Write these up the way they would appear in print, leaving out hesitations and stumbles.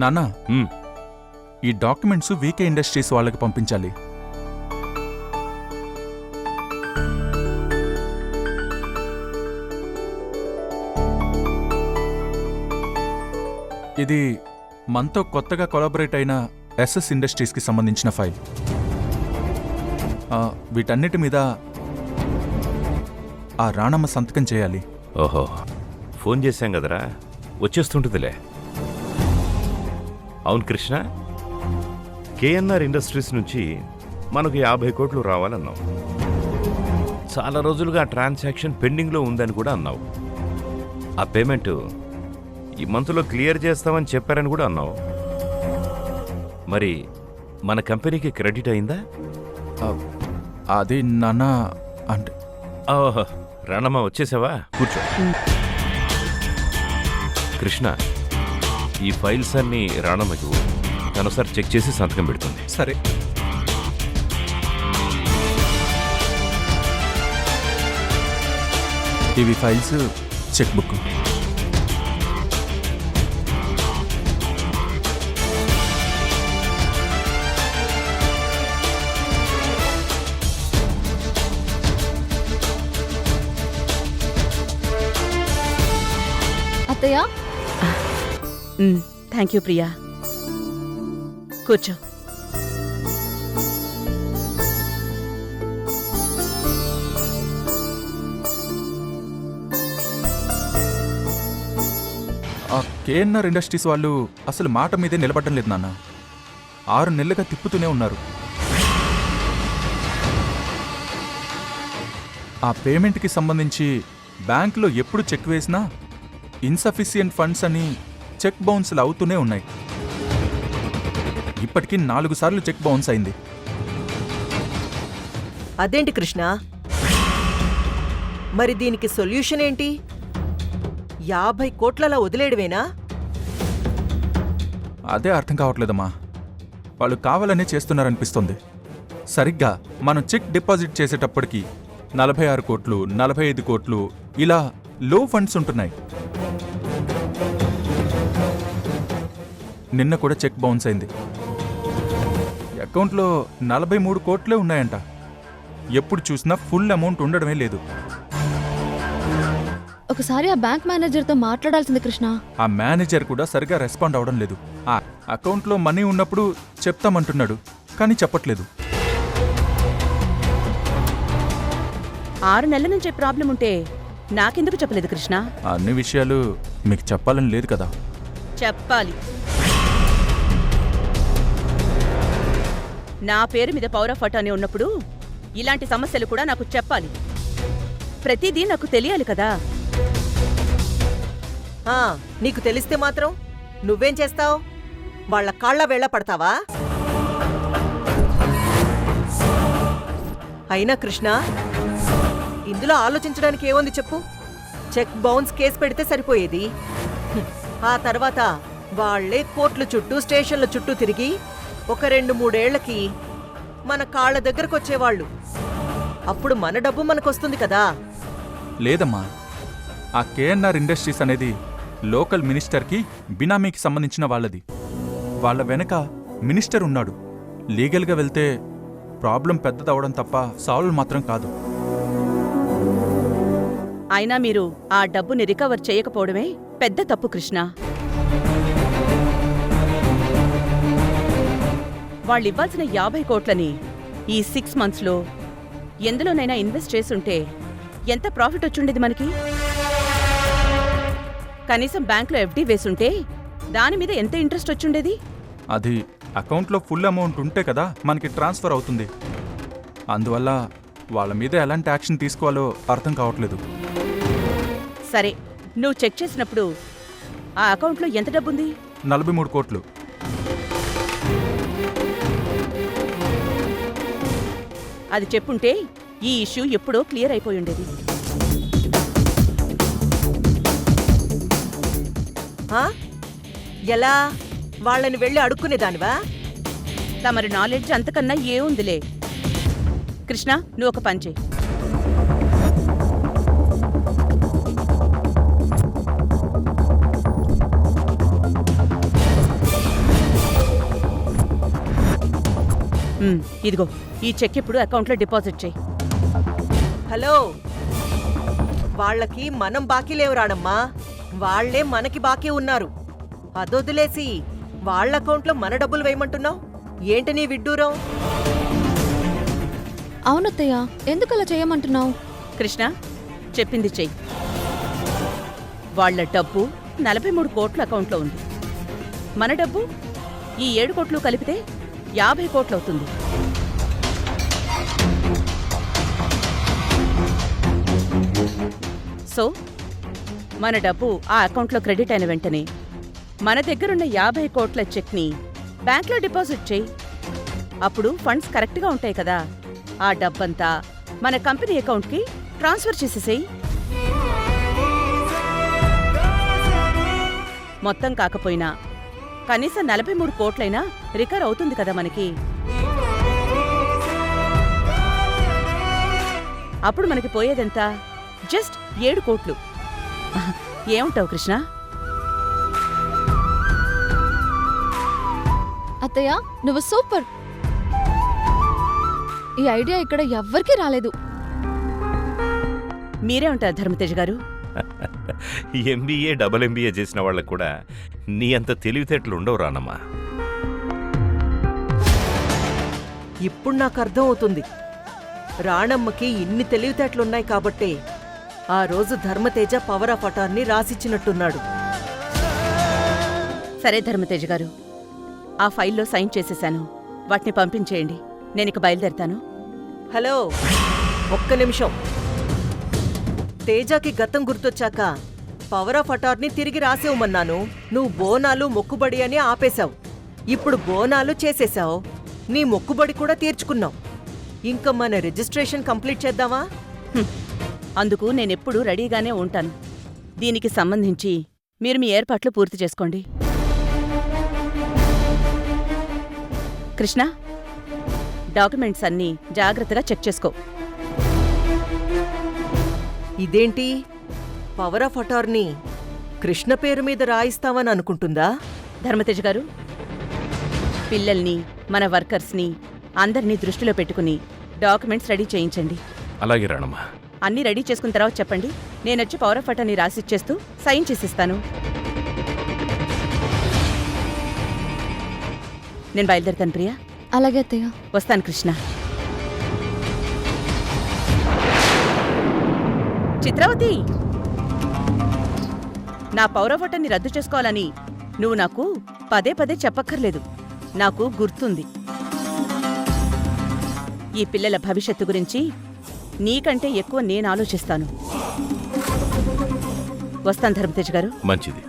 నాన్న, ఈ డాక్యుమెంట్స్ వీకే ఇండస్ట్రీస్ వాళ్ళకి పంపించాలి. ఇది మనతో కొత్తగా కొలాబరేట్ అయిన ఎస్ఎస్ ఇండస్ట్రీస్కి సంబంధించిన ఫైల్. వీటన్నిటి మీద ఆ రాణమ్మ సంతకం చేయాలి. ఓహో, ఫోన్ చేశాం కదరా, వచ్చేస్తుంటుందిలే. అవును కృష్ణ, కేఎన్ఆర్ ఇండస్ట్రీస్ నుంచి మనకు 50 కోట్లు రావాలన్నావు. చాలా రోజులుగా ఆ ట్రాన్సాక్షన్ పెండింగ్లో ఉందని కూడా అన్నావు. ఆ పేమెంట్ ఈ మంత్లో క్లియర్ చేస్తామని చెప్పారని కూడా అన్నావు. మరి మన కంపెనీకి క్రెడిట్ అయిందా? అది నాన్న, అంటే ఓహో, రాణమ్మ వచ్చేసావా? కూర్చో. కృష్ణ, ఈ ఫైల్స్ అన్ని రాణమ్మకి తనొకసారి చెక్ చేసి సంతకం పెడుతుంది. సరే. ఇవి ఫైల్స్, చెక్ బుక్. అత్తయ్య. Thank you Priya. కూర్చో. ఆ కేఎన్ఆర్ ఇండస్ట్రీస్ వాళ్ళు అసలు మాట మీదే నిలబడడం లేదు నాన్న. 6 నెలలుగా తిప్పుతూనే ఉన్నారు. ఆ పేమెంట్కి సంబంధించి బ్యాంకులో ఎప్పుడు చెక్ వేసినా ఇన్సఫిషియెంట్ ఫండ్స్ అని చెక్ బౌన్స్లు అవుతూనే ఉన్నాయి. ఇప్పటికీ 4 సార్లు చెక్ బౌన్స్ అయింది. అదేంటి కృష్ణ, మరి దీనికి సొల్యూషన్ ఏంటి? 50 కోట్లలా వదిలేయడమేనా? అదే అర్థం కావట్లేదమ్మా. వాళ్ళు కావాలనే చేస్తున్నారనిపిస్తుంది. సరిగ్గా మనం చెక్ డిపాజిట్ చేసేటప్పటికి 46 కోట్లు, 45 కోట్లు ఇలా లో ఫండ్స్ ఉంటున్నాయి. నిన్న కూడా చెక్ బౌన్స్ అయింది. అకౌంట్లో 43 కోట్లే ఉన్నాయంట. ఎప్పుడు చూసినా ఫుల్ అమౌంట్ ఉండడమే లేదు. ఒకసారి ఆ బ్యాంక్ మేనేజర్తో మాట్లాడాల్సింది కృష్ణ. ఆ మేనేజర్ కూడా సరిగా రెస్పాండ్ అవడం లేదు. ఆ అకౌంట్లో మనీ ఉన్నప్పుడు చెప్తామంటున్నాడు, కానీ చెప్పట్లేదు. 6 నెలల నుంచే ప్రాబ్లం ఉంటే నాకెందుకు చెప్పలేదు కృష్ణ? అన్ని విషయాలు మీకు చెప్పాలని లేదు కదా. చెప్పాలి. నా పేరు మీద పవర్ ఆఫ్ అటార్నీ ఉన్నప్పుడు ఇలాంటి సమస్యలు కూడా నాకు చెప్పాలి. ప్రతిదీ నాకు తెలియాలి కదా. నీకు తెలిస్తే మాత్రం నువ్వేం చేస్తావు? వాళ్ళ కాళ్ళ వేళ పడతావా? అయినా కృష్ణ, ఇందులో ఆలోచించడానికి ఏముంది చెప్పు? చెక్ బౌన్స్ కేసు పెడితే సరిపోయేది. ఆ తర్వాత వాళ్లే కోర్టుల చుట్టూ, స్టేషన్ల చుట్టూ తిరిగి ఒక 2-3 ఏళ్లకి మన కాళ్ల దగ్గరకొచ్చేవాళ్లు. అప్పుడు మన డబ్బు మనకొస్తుంది కదా. లేదమ్మా, ఆ కేఎన్ఆర్ ఇండస్ట్రీస్ అనేది లోకల్ మినిస్టర్కి బినామీకి సంబంధించిన వాళ్ళది. వాళ్ళ వెనక మినిస్టర్ ఉన్నాడు. లీగల్గా వెళ్తే ప్రాబ్లం పెద్దదవడం తప్ప సాల్వ్ మాత్రం కాదు. అయినా మీరు ఆ డబ్బుని రికవర్ చేయకపోవడమే పెద్ద తప్పు కృష్ణ. వాళ్ళివ్వాల్సిన 50 కోట్లని ఈ 6 మంత్స్లో ఎందులోనైనా ఇన్వెస్ట్ చేసుంటే ఎంత ప్రాఫిట్ వచ్చుండేది మనకి? కనీసం బ్యాంకులో ఎఫ్డీ వేసుంటే దాని మీద ఎంత ఇంట్రెస్ట్ వచ్చుండేది? అది అకౌంట్లో ఫుల్ అమౌంట్ ఉంటే కదా మనకి ట్రాన్స్ఫర్ అవుతుంది. అందువల్ల వాళ్ళ మీద ఎలాంటి యాక్షన్ తీసుకోవాలో అర్థం కావట్లేదు. సరే, నువ్వు చెక్ చేసినప్పుడు ఆ అకౌంట్లో ఎంత డబ్బుంది? 43 కోట్లు. అది చెప్పుంటే ఈ ఇష్యూ ఎప్పుడో క్లియర్ అయిపోయి ఉండేది. హా? ఎలా వాళ్ళని వెళ్ళి అడుక్కునేదానివా? తమరి నాలెడ్జ్ అంతకన్నా ఏముందిలే. కృష్ణ, నువ్వు ఒక పని చెయ్యి. ఇదిగో ఈ చెక్ ఇప్పుడు అకౌంట్లో డిపాజిట్ చేయి. హలో, వాళ్ళకి మనం బాకీ లేవు రాణమ్మా, వాళ్లే మనకి బాకీ ఉన్నారు. అదొదిలేసి వాళ్ళ అకౌంట్లో మన డబ్బులు వేయమంటున్నావు ఏంటి నీ విడ్డూరం? అవునత్తయ్య, ఎందుకలా చేయమంటున్నావు? కృష్ణ, చెప్పింది చెయ్యి. వాళ్ల డబ్బు 43 కోట్ల అకౌంట్లో ఉంది. మన డబ్బు ఈ 7 కోట్లు కలిపితే 50 కోట్లు అవుతుంది. సో మన డబ్బు ఆ అకౌంట్లో క్రెడిట్ అయిన వెంటనే మన దగ్గరున్న 50 కోట్ల చెక్ని బ్యాంక్లో డిపాజిట్ చేయి. అప్పుడు ఫండ్స్ కరెక్ట్గా ఉంటాయి కదా. ఆ డబ్బంతా మన కంపెనీ అకౌంట్కి ట్రాన్స్ఫర్ చేసేసేయి. మొత్తం కాకపోయినా కనీసం 43 కోట్లైనా రికవర్ అవుతుంది కదా మనకి. అప్పుడు మనకి పోయేదెంత? జస్ట్ 7 కోట్లు. ఏమంటావు కృష్ణ? అత్తయ్య, నువ్వు సూపర్. ఈ ఐడియా ఇక్కడ ఎవ్వరికీ రాలేదు. మీరే ఉంటారు ధర్మతేజ్ గారు. ఎంబీఏ డబుల్ ఎంబీఏ చేసిన వాళ్ళకు కూడా నీ అంత తెలివితేటలు ఉండవు రానమ్మా. ఇప్పుడు నాకు అర్థం అవుతుంది. రాణమ్మకి ఇన్ని తెలివితేటలున్నాయి కాబట్టే ఆ రోజు ధర్మతేజ పవర్ ఆఫ్ అటార్నీ రాసిచ్చినట్టున్నాడు. సరే ధర్మతేజ్ గారు, ఆ ఫైల్లో సైన్ చేసేశాను. వాటిని పంపించేయండి. నేనిక బయలుదేరతాను. హలో, ఒక్క నిమిషం. తేజకి గతం గుర్తొచ్చాక పవర్ ఆఫ్ అటార్నీ తిరిగి రాసేవమన్నాను. నువ్వు బోనాలు మొక్కుబడి అని ఆపేశావు. ఇప్పుడు బోనాలు చేసేశావు, నీ మొక్కుబడి కూడా తీర్చుకున్నావు. ఇంకా మన రిజిస్ట్రేషన్ కంప్లీట్ చేద్దామా? అందుకు నేనెప్పుడూ రెడీగానే ఉంటాను. దీనికి సంబంధించి మీరు మీ ఏర్పాట్లు పూర్తి చేసుకోండి. కృష్ణ, డాక్యుమెంట్స్ అన్నీ జాగ్రత్తగా చెక్ చేసుకో. ఇదేంటి, పవర్ ఆఫ్ అటార్నీ కృష్ణ పేరు మీద రాయిస్తావని అనుకుంటుందా? ధర్మతేజ్ గారు, పిల్లల్ని, మన వర్కర్స్ని అందరినీ దృష్టిలో పెట్టుకుని డాక్యుమెంట్స్ రెడీ చేయించండి. అలాగే రాణమ్మా. అన్నీ రెడీ చేసుకున్న తర్వాత చెప్పండి. నేనొచ్చి పవర్ ఆఫ్ అటార్నీ రాసిచ్చేస్తూ సైన్ చేసిస్తాను. నేను బయలుదేరుతాను ప్రియా. అలాగే అత్తయ్య. వస్తాను కృష్ణ. చిత్రావతి, నా పవర్ ఆఫ్ అటార్నీ రద్దు చేసుకోవాలని నువ్వు నాకు పదే పదే చెప్పక్కర్లేదు. నాకు గుర్తుంది. ఈ పిల్లల భవిష్యత్తు గురించి నీకంటే ఎక్కువ నేను ఆలోచిస్తాను. వస్తాను ధర్మతేజ్ గారు. మంచిది.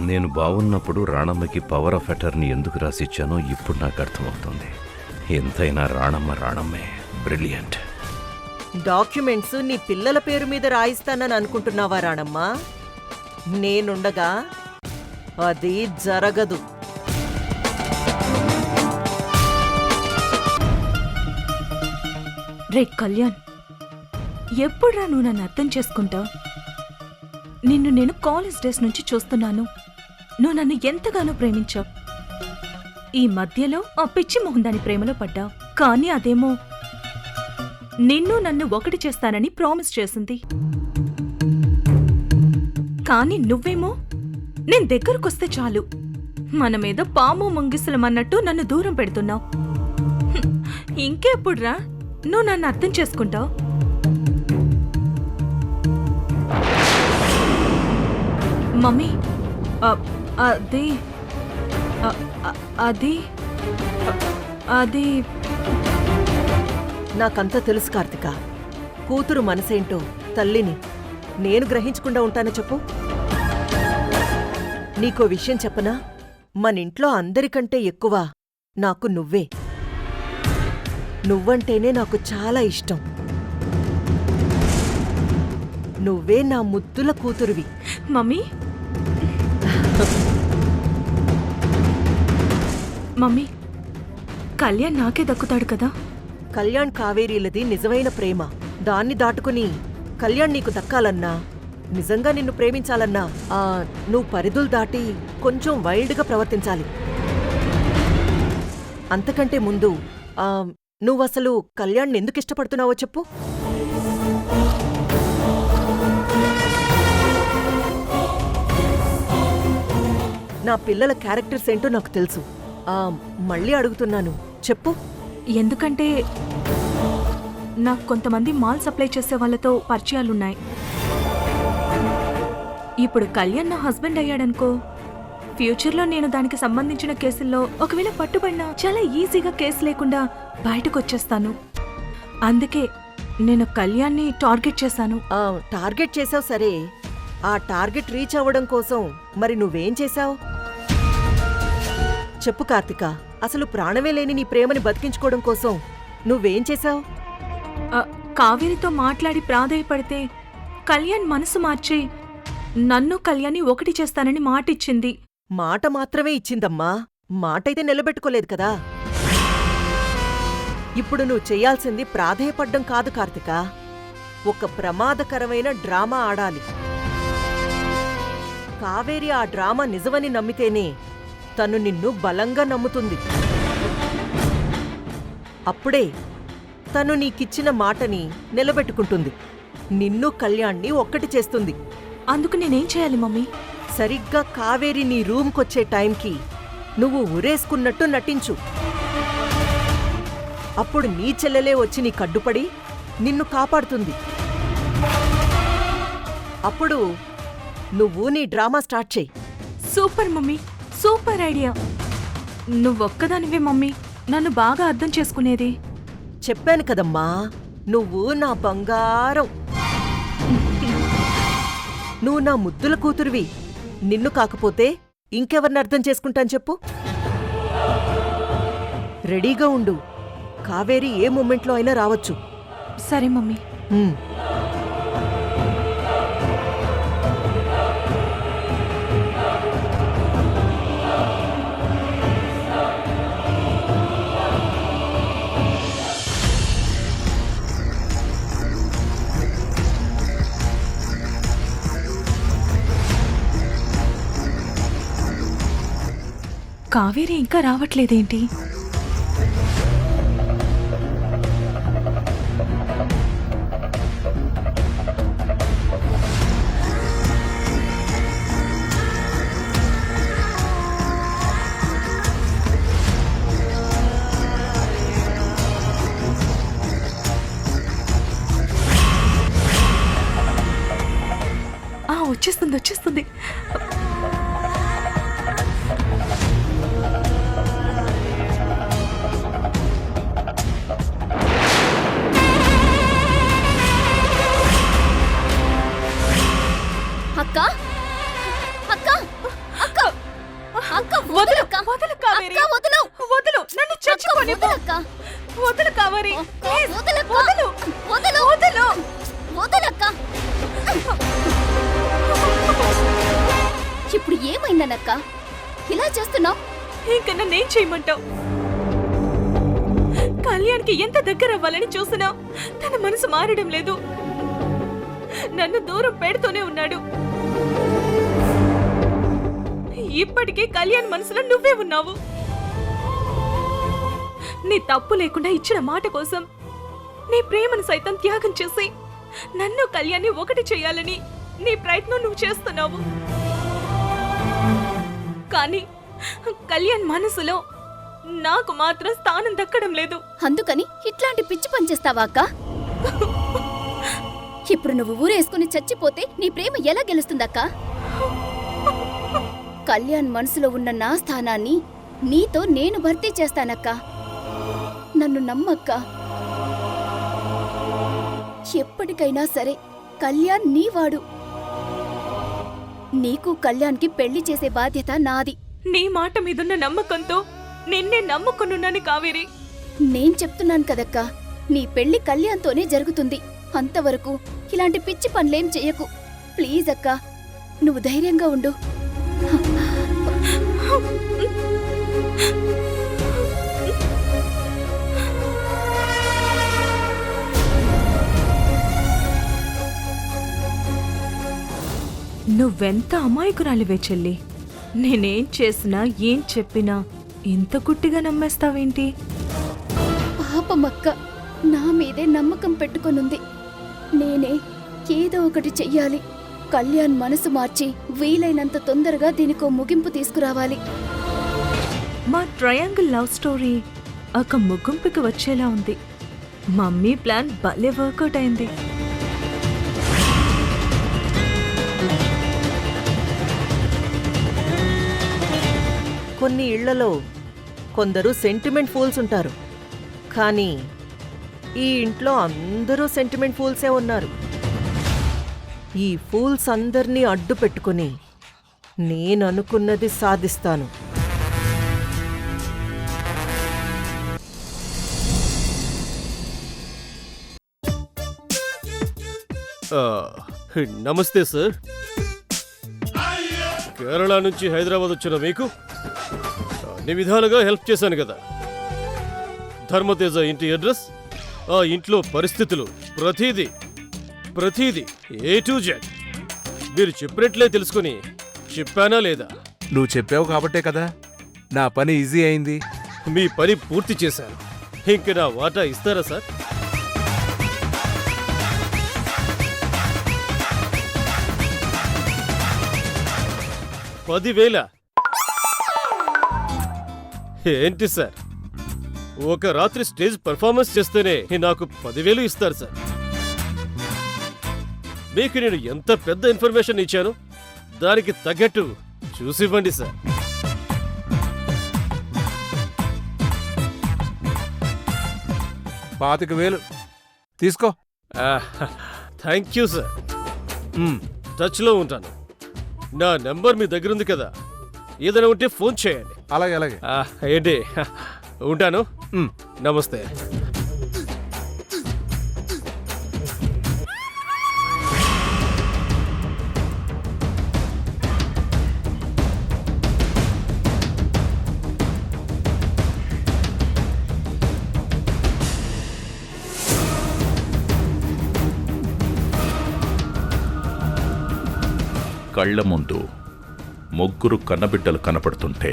నేను బాగున్నప్పుడు రాణమ్మకి పవర్ ఆఫ్ అటార్నీ ఎందుకు రాసిచ్చానో ఇప్పుడు నాకు అర్థమవుతుంది. ఎంతైనా రాణమ్మే బ్రిలియంట్. డాక్యుమెంట్స్ నీ పిల్లల పేరు మీద రాయిస్తానని అనుకుంటున్నావా రాణమ్మా? నేనుండగా అది జరగదు. రే కళ్యాణ్, ఎప్పుడురా నువ్వు నన్ను అర్థం చేసుకుంటావు? నిన్ను నేను కాలేజ్ డేస్ నుంచి చూస్తున్నాను. నువ్వు నన్ను ఎంతగానో ప్రేమించావు. ఈ మధ్యలో ఆ పిచ్చి మొహందాని ప్రేమలో పడ్డావు. కానీ అదేమో నిన్ను నన్ను ఒకటి చేస్తానని ప్రామిస్ చేసింది. కానీ నువ్వేమో నేను దగ్గరకొస్తే చాలు మనమేదో పాము ముంగిసులమన్నట్టు నన్ను దూరం పెడుతున్నావు. ఇంకెప్పుడురా నువ్వు నన్ను అర్థం చేసుకుంటావు? మమ్మీ, అది అది అది నాకంతా తెలుసు కార్తిక. కూతురు మనసేంటో తల్లిని నేను గ్రహించకుండా ఉంటానా చెప్పు? నీకో విషయం చెప్పనా? మనింట్లో అందరికంటే ఎక్కువ నాకు నువ్వే. నువ్వంటేనే నాకు చాలా ఇష్టం. నువ్వే నా ముద్దుల కూతురువి. మమ్మీ మమ్మీ కళ్యాణ్ నాకే దక్కుతాడు కదా? కళ్యాణ్ కావేరీలది నిజమైన ప్రేమ. దాన్ని దాటుకుని కళ్యాణ్ నీకు దక్కాలన్నా, నిజంగా నిన్ను ప్రేమించాలన్నా నువ్వు పరిధులు దాటి కొంచెం వైల్డ్గా ప్రవర్తించాలి. అంతకంటే ముందు నువ్వసలు కళ్యాణ్ ఎందుకు ఇష్టపడుతున్నావో చెప్పు. నా పిల్లల క్యారెక్టర్స్ ఏంటో నాకు తెలుసు. మళ్ళీ అడుగుతున్నాను, చెప్పు. ఎందుకంటే నాకు కొంతమంది మాల్ సప్లై చేసే వాళ్ళతో పరిచయాలున్నాయి. ఇప్పుడు కళ్యాణ్ నా హస్బెండ్ అయ్యాడనుకో, ఫ్యూచర్లో నేను దానికి సంబంధించిన కేసుల్లో ఒకవేళ పట్టుబడినా చాలా ఈజీగా కేసు లేకుండా బయటకు వచ్చేస్తాను. అందుకే నేను కళ్యాణ్ని టార్గెట్ చేశాను. టార్గెట్ చేసావు సరే, ఆ టార్గెట్ రీచ్ అవ్వడం కోసం మరి నువ్వేం చేశావు చెప్పు కార్తిక. అసలు ప్రాణమే లేని నీ ప్రేమని బతికించుకోవడం కోసం నువ్వేం చేశావు? కావేరితో మాట్లాడి ప్రాధేయపడితే కళ్యాణ్ మనసు మార్చి నన్ను కళ్యాణ్ని ఒకటి చేస్తానని మాటిచ్చింది. మాట మాత్రమే ఇచ్చిందమ్మా, మాటైతే నిలబెట్టుకోలేదు కదా. ఇప్పుడు నువ్వు చెయ్యాల్సింది ప్రాధేయపడ్డం కాదు కార్తిక, ఒక ప్రమాదకరమైన డ్రామా ఆడాలి. కావేరి ఆ డ్రామా నిజమని నమ్మితేనే తను నిన్ను బలంగా నమ్ముతుంది. అప్పుడే తను నీకిచ్చిన మాటని నిలబెట్టుకుంటుంది, నిన్ను కళ్యాణ్ని ఒక్కటి చేస్తుంది. అందుకు నేనేం చేయాలి మమ్మీ? సరిగ్గా కావేరి నీ రూమ్కొచ్చే టైంకి నువ్వు ఉరేసుకున్నట్టు నటించు. అప్పుడు నీ చెల్లెలే వచ్చి నీ కడ్డుపడి నిన్ను కాపాడుతుంది. అప్పుడు నువ్వు నీ డ్రామా స్టార్ట్ చెయ్యి. Super mummy, super idea. నువ్వొక్కదానివే మమ్మీ నన్ను బాగా అర్థం చేసుకునేది. చెప్పాను కదమ్మా, నువ్వు నా బంగారం. నువ్వు నా ముద్దుల కూతురువి. నిన్ను కాకపోతే ఇంకెవరిని అర్థం చేసుకుంటాను చెప్పు. రెడీగా ఉండు, కావేరి ఏ మూమెంట్లో అయినా రావచ్చు. సరే మమ్మీ. కావేరి ఇంకా రావట్లేదేంటి? వచ్చేస్తుంది. అక్క అక్క అక్క అక్క వదులు అక్క, వదులు కావేరి, వదులు వదులు, నన్ను చచ్చిపోనివ్వు అక్క, వదులు కావేరి, ప్లీజ్ వదులు వదులు వదులు వదులు వదులు అక్క. ఇప్పుడు ఏమైందనక్క ఇలా చేస్తున్నావు? ఇంకా నన్నేం చేయమంటావు? కళ్యాణ్కి ఎంత దగ్గర అవ్వాలని చూసినా తన మనసు మారడం లేదు, నన్ను దూరం పెడుతూనే ఉన్నాడు. ఇప్పటికే కళ్యాణ్ మనసులో నువ్వే ఉన్నావు. నీ తప్పు లేకుండా ఇచ్చిన మాట కోసం నీ ప్రేమను సైతం త్యాగం చేసి నన్ను కళ్యాణ్ని ఒకటి చేయాలని నీ ప్రయత్నం నువ్వు చేస్తున్నావు. కానీ కళ్యాణ్ మనసులో నాకు మాత్రం స్థానం దక్కడం లేదు. అందుకని ఇట్లాంటి పిచ్చి పనిచేస్తావా అక్క? ఇప్పుడు నువ్వు ఊరేసుకుని చచ్చిపోతే నీ ప్రేమ ఎలా గెలుస్తుందక్క? కళ్యాణ్ మనసులో ఉన్న నా స్థానాన్ని నీతో నేను భర్తీ చేస్తానక్క. నన్ను నమ్మక్క. ఎప్పటికైనా సరే కళ్యాణ్ నీవాడు. నీకు కళ్యాణ్కి పెళ్లి చేసే బాధ్యత నాది. నీ మాట మీదున్న నమ్మకంతో నిన్నే నమ్ముకున్నాను కావేరి. నేను చెప్తున్నాను కదక్కా, నీ పెళ్లి కళ్యాణ్తోనే జరుగుతుంది. అంతవరకు ఇలాంటి పిచ్చి పనులేం చెయ్యకు. ప్లీజ్ అక్క, నువ్వు ధైర్యంగా ఉండు. నువ్వెంత అమాయకురాలివే చెల్లి. నేనేం చేసినా ఏం చెప్పినా ఇంత గుట్టిగా నమ్మేస్తావేంటి? పాపమక్క నా మీదే నమ్మకం పెట్టుకొనుంది. నేనే ఏదో ఒకటి చెయ్యాలి. కళ్యాణ్ మనసు మార్చి వీలైనంత తొందరగా దీనికో ముగింపు తీసుకురావాలి. మా ట్రయాంగిల్ లవ్ స్టోరీ ఒక ముగింపుకి వచ్చేలా ఉంది. మమ్మీ ప్లాన్ భలే వర్కౌట్ అయింది. కొన్ని ఇళ్లలో కొందరు సెంటిమెంట్ ఫూల్స్ ఉంటారు, కానీ ఈ ఇంట్లో అందరూ సెంటిమెంట్ ఫూల్సే ఉన్నారు. ఈ ఫూల్స్ అందర్నీ అడ్డు పెట్టుకుని నేననుకున్నది సాధిస్తాను. నమస్తే సార్. కేరళ నుంచి హైదరాబాద్ వచ్చిన మీకు అన్ని విధాలుగా హెల్ప్ చేశాను కదా. ధర్మతేజ ఇంటి అడ్రస్, ఆ ఇంట్లో పరిస్థితులు, ప్రతిదీ ఏ టు జెడ్ మీరు చెప్పినట్లే తెలుసుకుని చెప్పానా లేదా? నువ్వు చెప్పావు కాబట్టే కదా నా పని ఈజీ అయింది. మీ పని పూర్తి చేశాను. ఇంక నా వాటా ఇస్తారా సార్? $10,000. ఏంటి సార్, ఒక రాత్రి స్టేజ్ పర్ఫార్మెన్స్ చేస్తేనే నాకు 10,000 ఇస్తారు సార్? మీకు నేను ఎంత పెద్ద ఇన్ఫర్మేషన్ ఇచ్చాను, దానికి తగ్గట్టు చూసివ్వండి సార్. $25,000 తీసుకో. Thank you sir. టచ్లో ఉంటాను. నా నెంబర్ మీ దగ్గర ఉంది కదా, ఏదైనా ఉంటే ఫోన్ చేయండి. అలాగే ఏంటి, ఉంటాను. నమస్తే. కళ్ళ ముందు ముగ్గురు కన్నబిడ్డలు కనపడుతుంటే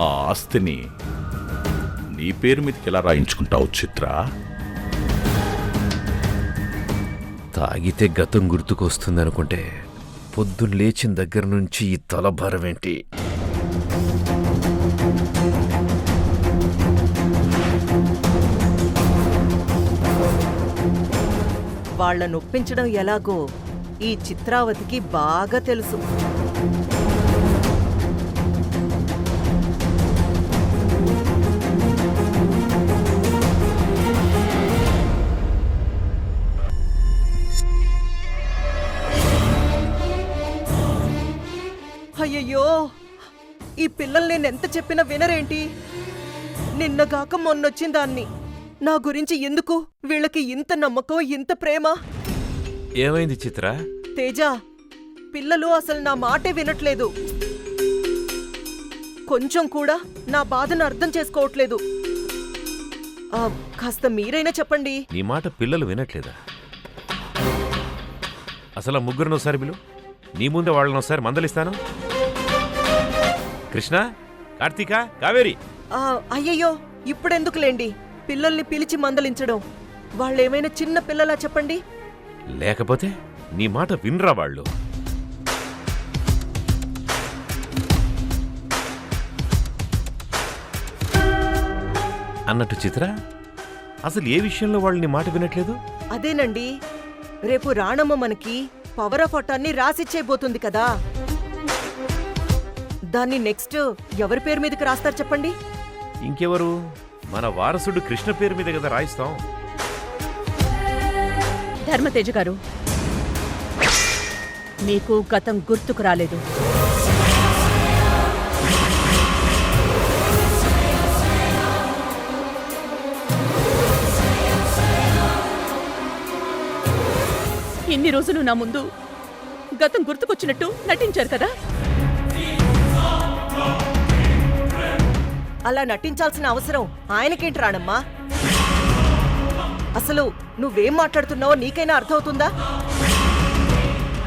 ఆ ఆస్తిని నీ పేరు మీదకి ఎలా రాయించుకుంటావు చిత్ర? తాగితే గతం గుర్తుకొస్తుందనుకుంటే పొద్దున్న లేచిన దగ్గర నుంచి ఈ తలభారమేంటి? వాళ్ళ నొప్పించడం ఎలాగో ఈ చిత్రావతికి బాగా తెలుసు. అయ్యయ్యో, ఈ పిల్లలు నేనెంత చెప్పినా వినరేంటి? నిన్నగాక మొన్నొచ్చిన దాన్ని. నా గురించి ఎందుకు వీళ్ళకి ఇంత నమ్మకం, ఇంత ప్రేమ? ఏమైంది చిత్ర? తేజ, పిల్లలు అసలు నా మాటే వినట్లేదు. కొంచెం కూడా నా బాధను అర్థం చేసుకోవట్లేదు. కాస్త మీరైనా చెప్పండి. నీ మాట పిల్లలు వినట్లేదా? అసలు ముగ్గురిని ఒకసారి పిలు. నీ ముందే వాళ్ళని ఒకసారి మందలిస్తాను. కృష్ణ, కార్తీక, కావేరి. అయ్యయ్యో, ఇప్పుడెందుకులేండి పిల్లల్ని పిలిచి మందలించడం. వాళ్ళేమైనా చిన్న పిల్లలా చెప్పండి. లేకపోతే నీ మాట వినరా వాళ్ళు? అన్నట్టు చిత్ర, అసలు ఏ విషయంలో వాళ్ళు నీ మాట వినట్లేదు? అదేనండి, రేపు రాణమ్మ మనకి పవర్ ఆఫ్ అటాన్ని రాసిచ్చేయబోతుంది కదా. దాన్ని నెక్స్ట్ ఎవరి పేరు మీదకి రాస్తారు చెప్పండి? ఇంకెవరు? మన వారసుడు కృష్ణ పేరు మీద కదా రాయిస్తాం. ధర్మతేజ గారు, మీకు గతం గుర్తుకు రాలేదు. ఇన్ని రోజులు నా ముందు గతం గుర్తుకొచ్చినట్టు నటించారు కదా. అలా నటించాల్సిన అవసరం ఆయనకేంటి రాణమ్మా? అసలు నువ్వేం మాట్లాడుతున్నావో నీకైనా అర్థమవుతుందా?